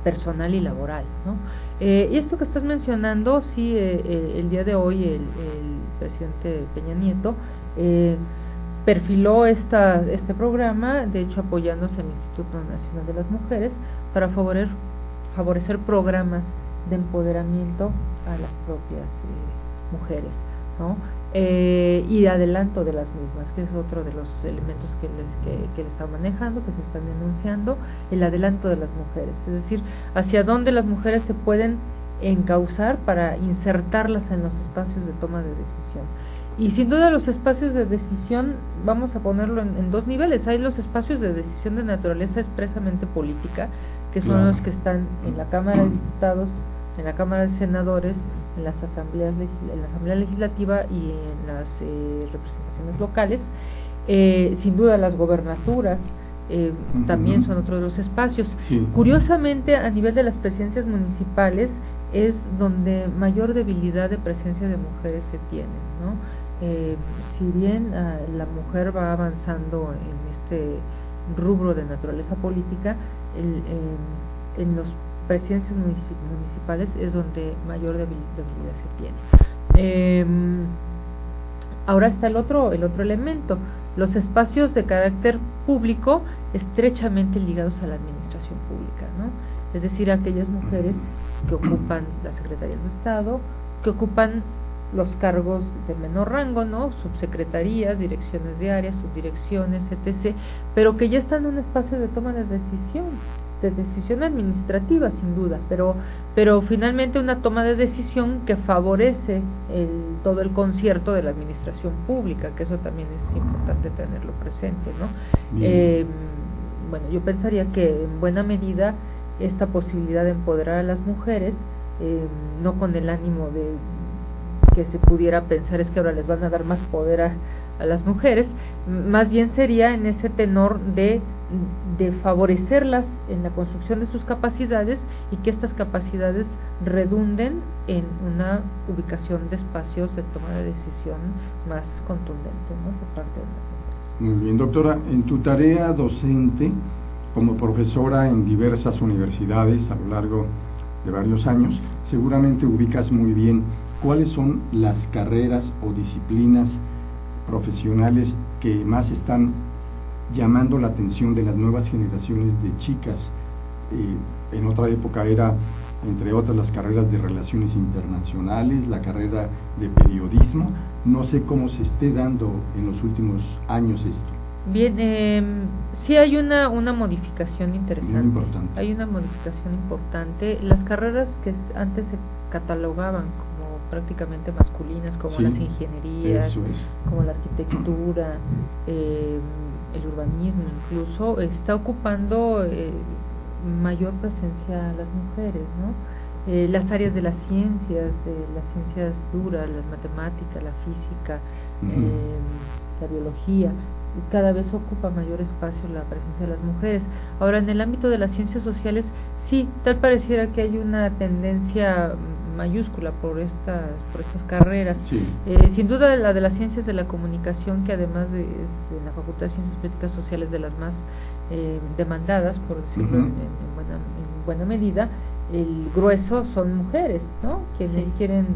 personal y laboral, ¿no? Y esto que estás mencionando, sí, el día de hoy el presidente Peña Nieto perfiló este programa, de hecho apoyándose en el Instituto Nacional de las Mujeres para favorecer programas de empoderamiento a las propias mujeres, ¿no? Y adelanto de las mismas, que es otro de los elementos que le está manejando, que se están denunciando, el adelanto de las mujeres, es decir, hacia dónde las mujeres se pueden encauzar para insertarlas en los espacios de toma de decisión. Y sin duda los espacios de decisión, vamos a ponerlo en dos niveles. Hay los espacios de decisión de naturaleza expresamente política, que son los que están en la Cámara de Diputados, en la Cámara de Senadores en las asambleas, en la Asamblea Legislativa y en las representaciones locales. Sin duda las gobernaturas también son otro de los espacios. Sí. Curiosamente, a nivel de las presidencias municipales es donde mayor debilidad de presencia de mujeres se tiene, ¿no? Si bien la mujer va avanzando en este rubro de naturaleza política, en las presidencias municipales es donde mayor debilidad se tiene. Ahora está el otro elemento, los espacios de carácter público estrechamente ligados a la administración pública, ¿no? Es decir, aquellas mujeres que ocupan las secretarías de Estado, que ocupan los cargos de menor rango, ¿no? Subsecretarías, direcciones de áreas, subdirecciones, etc., pero que ya están en un espacio de toma de decisión administrativa, sin duda, pero finalmente una toma de decisión que favorece todo el concierto de la administración pública, que eso también es importante tenerlo presente, ¿no? Bueno, yo pensaría que en buena medida esta posibilidad de empoderar a las mujeres, no con el ánimo de que se pudiera pensar es que ahora les van a dar más poder a las mujeres, más bien sería en ese tenor de favorecerlas en la construcción de sus capacidades y que estas capacidades redunden en una ubicación de espacios de toma de decisión más contundente, ¿no? Por parte de las mujeres. Muy bien, doctora, en tu tarea docente como profesora en diversas universidades a lo largo de varios años, seguramente ubicas muy bien cuáles son las carreras o disciplinas profesionales que más están llamando la atención de las nuevas generaciones de chicas. En otra época era, entre otras, las carreras de relaciones internacionales, la carrera de periodismo. No sé cómo se esté dando en los últimos años esto. Bien, sí hay una modificación interesante. Muy importante. Hay una modificación importante. Las carreras que antes se catalogaban como prácticamente masculinas, como sí, las ingenierías, como la arquitectura, el urbanismo incluso, está ocupando mayor presencia las mujeres, ¿no? Las áreas de las ciencias duras, las matemáticas, la física, la biología, cada vez ocupa mayor espacio la presencia de las mujeres. Ahora, en el ámbito de las ciencias sociales, sí, tal pareciera que hay una tendencia mayúscula por estas carreras. Sí. Sin duda la de las ciencias de la comunicación, que además es en la Facultad de Ciencias Políticas Sociales de las más demandadas, por decirlo en buena medida, el grueso son mujeres, ¿no? Quienes quieren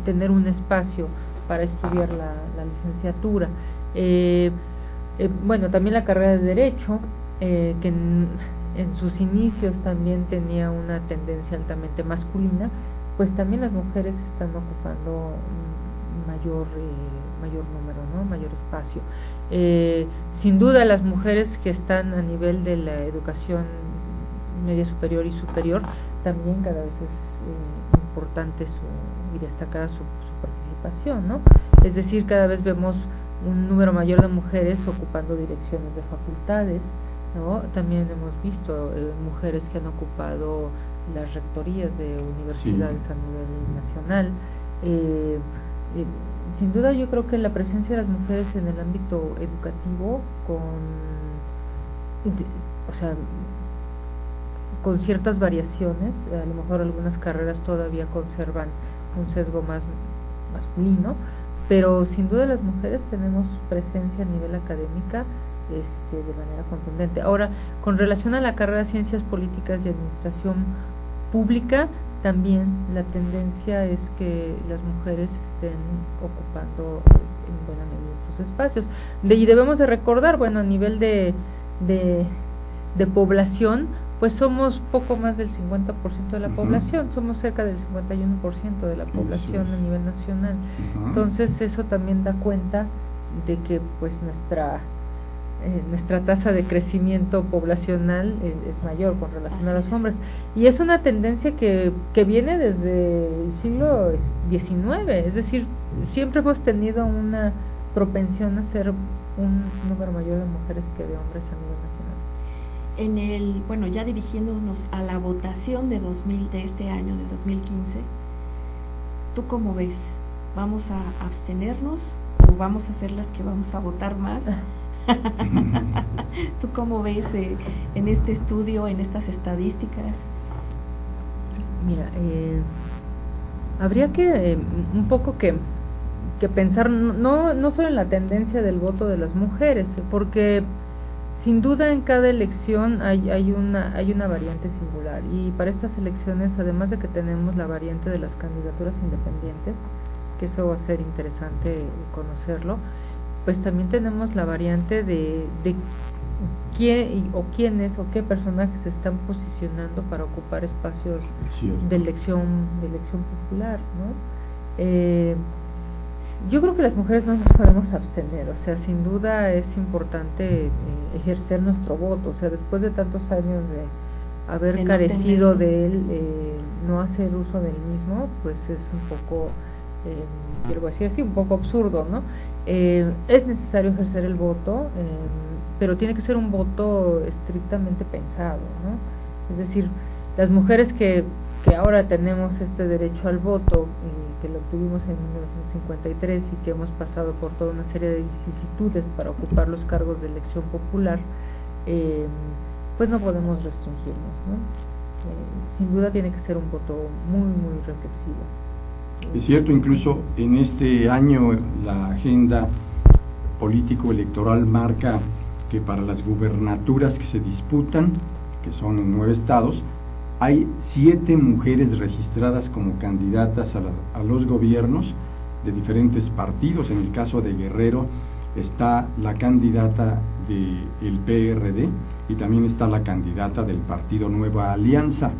tener un espacio para estudiar la licenciatura. Bueno, también la carrera de Derecho, que en sus inicios también tenía una tendencia altamente masculina, pues también las mujeres están ocupando mayor número, ¿no? Mayor espacio. Sin duda las mujeres que están a nivel de la educación media superior y superior, también cada vez es importante y destacada su participación, ¿no? Es decir, cada vez vemos un número mayor de mujeres ocupando direcciones de facultades, ¿no? También hemos visto mujeres que han ocupado las rectorías de universidades a nivel nacional. Sin duda yo creo que la presencia de las mujeres en el ámbito educativo con ciertas variaciones, a lo mejor algunas carreras todavía conservan un sesgo más masculino, pero sin duda las mujeres tenemos presencia a nivel académica de manera contundente. Ahora, con relación a la carrera de Ciencias Políticas y Administración Pública, también la tendencia es que las mujeres estén ocupando en buena medida estos espacios. Y debemos de recordar, bueno, a nivel de población, pues somos poco más del 50% de la población, somos cerca del 51% de la población a nivel nacional. Entonces eso también da cuenta de que pues nuestra tasa de crecimiento poblacional es mayor con relación a los hombres, y es una tendencia que viene desde el siglo XIX, es decir, siempre hemos tenido una propensión a ser un número mayor de mujeres que de hombres a nivel nacional. Ya dirigiéndonos a la votación de este año, de 2015, ¿Tú cómo ves? ¿Vamos a abstenernos o vamos a ser las que vamos a votar más? ¿Tú cómo ves en este estudio, en estas estadísticas? Mira, habría que un poco que pensar no solo en la tendencia del voto de las mujeres, porque sin duda en cada elección hay una variante singular, y para estas elecciones, además de que tenemos la variante de las candidaturas independientes, que eso va a ser interesante conocerlo, pues también tenemos la variante de quién o quiénes o qué personajes se están posicionando para ocupar espacios de elección popular, ¿no? Yo creo que las mujeres no nos podemos abstener, o sea, sin duda es importante ejercer nuestro voto, o sea, después de tantos años de haber carecido de él, no hacer uso del mismo, pues es un poco, quiero decir así, un poco absurdo, ¿no? Es necesario ejercer el voto, pero tiene que ser un voto estrictamente pensado, ¿no? Es decir, las mujeres que ahora tenemos este derecho al voto, que lo obtuvimos en 1953 y que hemos pasado por toda una serie de vicisitudes para ocupar los cargos de elección popular, pues no podemos restringirnos, ¿no? Sin duda tiene que ser un voto muy, muy reflexivo. Es cierto, incluso en este año la agenda político-electoral marca que para las gubernaturas que se disputan, que son en 9 estados, hay 7 mujeres registradas como candidatas a los gobiernos de diferentes partidos. En el caso de Guerrero está la candidata del PRD y también está la candidata del partido Nueva Alianza.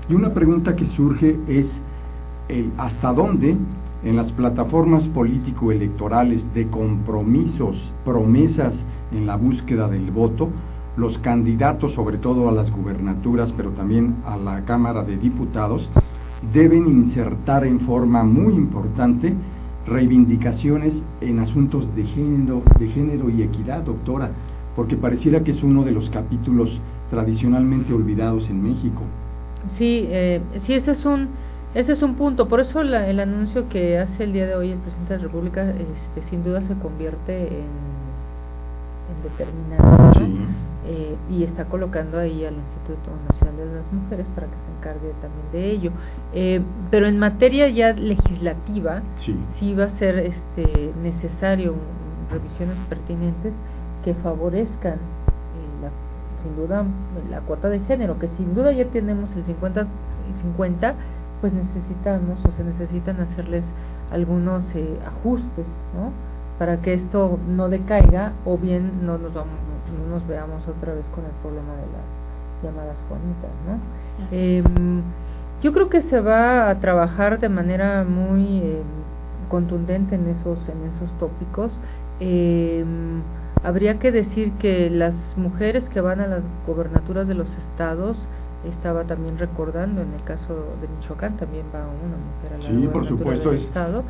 Y una pregunta que surge es ¿hasta dónde en las plataformas político-electorales de compromisos, promesas en la búsqueda del voto, los candidatos, sobre todo a las gubernaturas, pero también a la Cámara de Diputados, deben insertar en forma muy importante reivindicaciones en asuntos de género y equidad, doctora? Porque pareciera que es uno de los capítulos tradicionalmente olvidados en México. Sí, ese es un punto. Por eso el anuncio que hace el día de hoy el presidente de la República, sin duda se convierte en determinante, ¿no? Sí. Y está colocando ahí al Instituto Nacional de las Mujeres para que se encargue también de ello. Pero en materia ya legislativa, sí va a ser necesario revisiones pertinentes que favorezcan sin duda la cuota de género, que sin duda ya tenemos el 50-50, pues necesitamos o se necesitan hacerles algunos ajustes, ¿no? Para que esto no decaiga o bien no nos veamos otra vez con el problema de las llamadas Juanitas, ¿no? Yo creo que se va a trabajar de manera muy contundente en esos tópicos. Habría que decir que las mujeres que van a las gobernaturas de los estados, estaba también recordando en el caso de Michoacán, también va una mujer a la gobernatura por supuesto, del estado.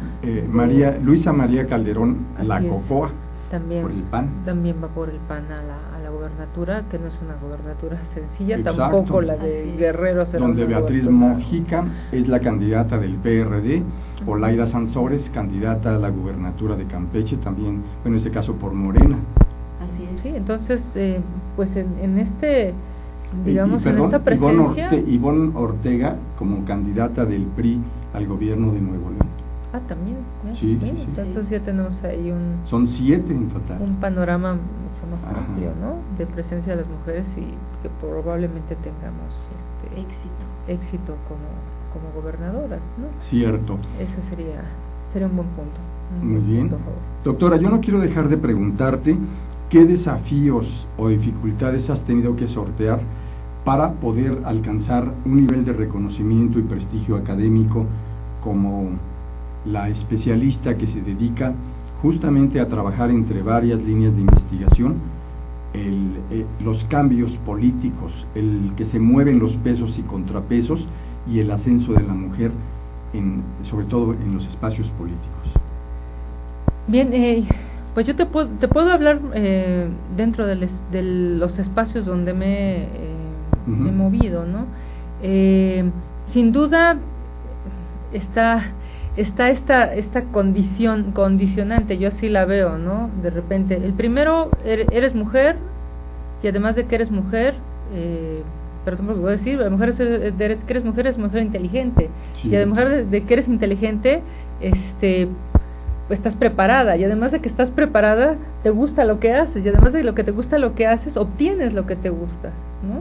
Luisa María Calderón, la Cocoa, también, por el PAN. También va por el PAN a la gobernatura, que no es una gobernatura sencilla. Exacto. Tampoco la de Guerrero. Donde Beatriz Mojica es la candidata del PRD, Olaida Sansores, candidata a la gubernatura de Campeche, también, en este caso por Morena. Así es. Sí, entonces, pues en digamos, en esta presencia. Ivonne Ortega como candidata del PRI al gobierno de Nuevo León. También. Sí. Entonces ya tenemos ahí son 7 en total. Un panorama mucho más amplio, ¿no? De presencia de las mujeres y que probablemente tengamos éxito como gobernadoras, ¿no? Cierto. Eso sería un buen punto. Muy bien. Doctora, yo no quiero dejar de preguntarte qué desafíos o dificultades has tenido que sortear para poder alcanzar un nivel de reconocimiento y prestigio académico como la especialista que se dedica justamente a trabajar entre varias líneas de investigación los cambios políticos, el que se mueven los pesos y contrapesos y el ascenso de la mujer, sobre todo en los espacios políticos. Bien, pues yo te puedo hablar dentro de los espacios donde me he movido, ¿no? Sin duda está está esta condicionante, yo así la veo, ¿no? De repente, el primero, eres mujer, y además de que eres mujer, perdón, voy a decir, a lo mejor que eres mujer inteligente, sí. Y además de que eres inteligente, pues estás preparada, y además de que estás preparada, te gusta lo que haces, y además de lo que te gusta lo que haces, obtienes lo que te gusta, ¿no?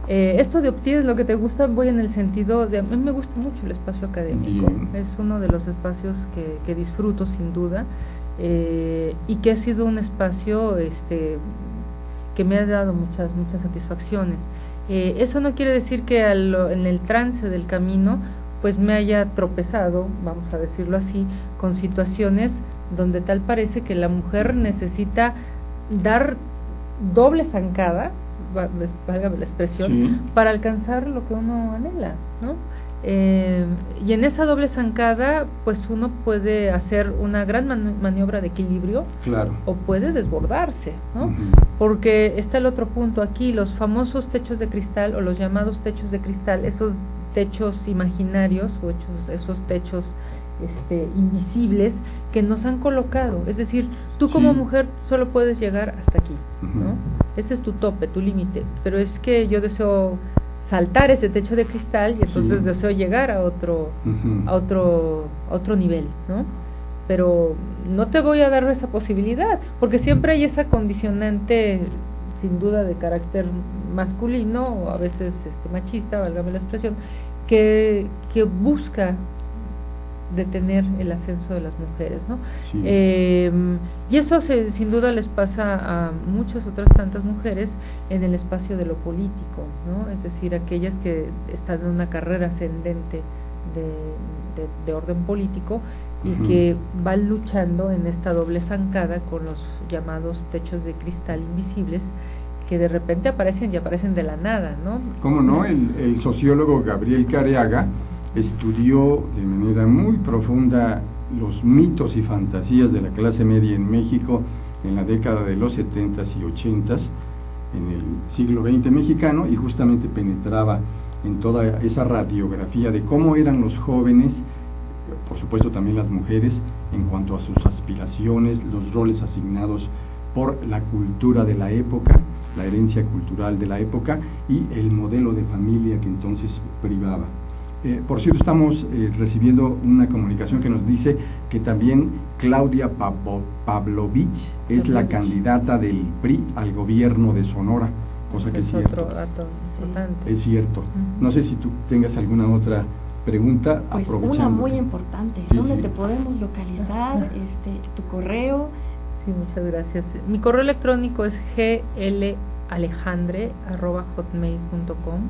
Esto de obtienes lo que te gusta, voy en el sentido de, a mí me gusta mucho el espacio académico, es uno de los espacios que disfruto sin duda, y que ha sido un espacio que me ha dado muchas satisfacciones. Eso no quiere decir que en el trance del camino pues me haya tropezado, vamos a decirlo así, con situaciones donde tal parece que la mujer necesita dar doble zancada, válgame la expresión, sí, para alcanzar lo que uno anhela, ¿no? Y en esa doble zancada pues uno puede hacer una gran maniobra de equilibrio, claro, o puede desbordarse, ¿no? Porque está el otro punto aquí, los famosos techos de cristal o los llamados techos de cristal, esos techos imaginarios o esos techos invisibles que nos han colocado, es decir, tú como mujer solo puedes llegar hasta aquí, ¿no? Ese es tu tope, tu límite, pero es que yo deseo saltar ese techo de cristal y entonces deseo llegar a otro nivel, ¿no? Pero no te voy a dar esa posibilidad, porque siempre hay esa condicionante, sin duda de carácter masculino o a veces machista, válgame la expresión, que busca detener el ascenso de las mujeres, ¿no? Sí. Y eso sin duda les pasa a muchas otras tantas mujeres en el espacio de lo político, ¿no? Es decir, aquellas que están en una carrera ascendente de orden político y que van luchando en esta doble zancada con los llamados techos de cristal invisibles que de repente aparecen y aparecen de la nada, ¿no? ¿Cómo no? El sociólogo Gabriel Careaga estudió de manera muy profunda los mitos y fantasías de la clase media en México en la década de los 70s y 80s, en el siglo XX mexicano, y justamente penetraba en toda esa radiografía de cómo eran los jóvenes, por supuesto también las mujeres, en cuanto a sus aspiraciones, los roles asignados por la cultura de la época, la herencia cultural de la época y el modelo de familia que entonces privaba. Por cierto, estamos recibiendo una comunicación que nos dice que también Claudia Pavlovich es la candidata del PRI al gobierno de Sonora, cosa que es cierto. Otro dato importante. Es cierto. No sé si tú tengas alguna otra pregunta. Pues una muy importante. Sí, ¿dónde te podemos localizar? Tu correo. Sí, muchas gracias. Mi correo electrónico es glalejandre@hotmail.com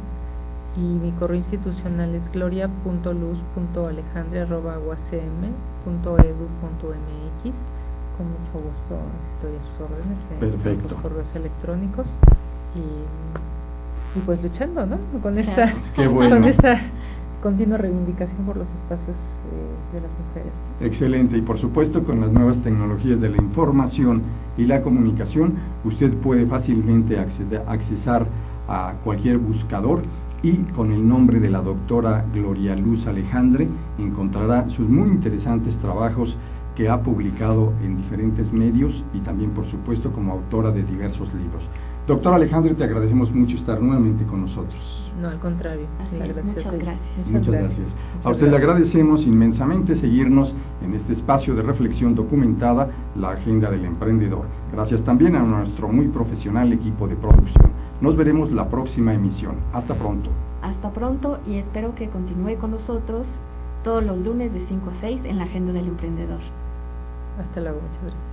y mi correo institucional es gloria.luz.alejandre@uacm.edu.mx. Con mucho gusto estoy a sus órdenes en Perfecto. los correos electrónicos y pues luchando, ¿no? Con esta continua reivindicación por los espacios de las mujeres. Excelente, y por supuesto con las nuevas tecnologías de la información y la comunicación, usted puede fácilmente accesar a cualquier buscador y con el nombre de la doctora Gloria Luz Alejandre encontrará sus muy interesantes trabajos que ha publicado en diferentes medios y también por supuesto como autora de diversos libros. Doctora Alejandre, te agradecemos mucho estar nuevamente con nosotros. No, al contrario. Muchas gracias. Muchas gracias. A usted le agradecemos inmensamente seguirnos en este espacio de reflexión documentada, la agenda del emprendedor. Gracias también a nuestro muy profesional equipo de producción. Nos veremos la próxima emisión. Hasta pronto. Hasta pronto y espero que continúe con nosotros todos los lunes de 5 a 6 en la agenda del emprendedor. Hasta luego, muchas gracias.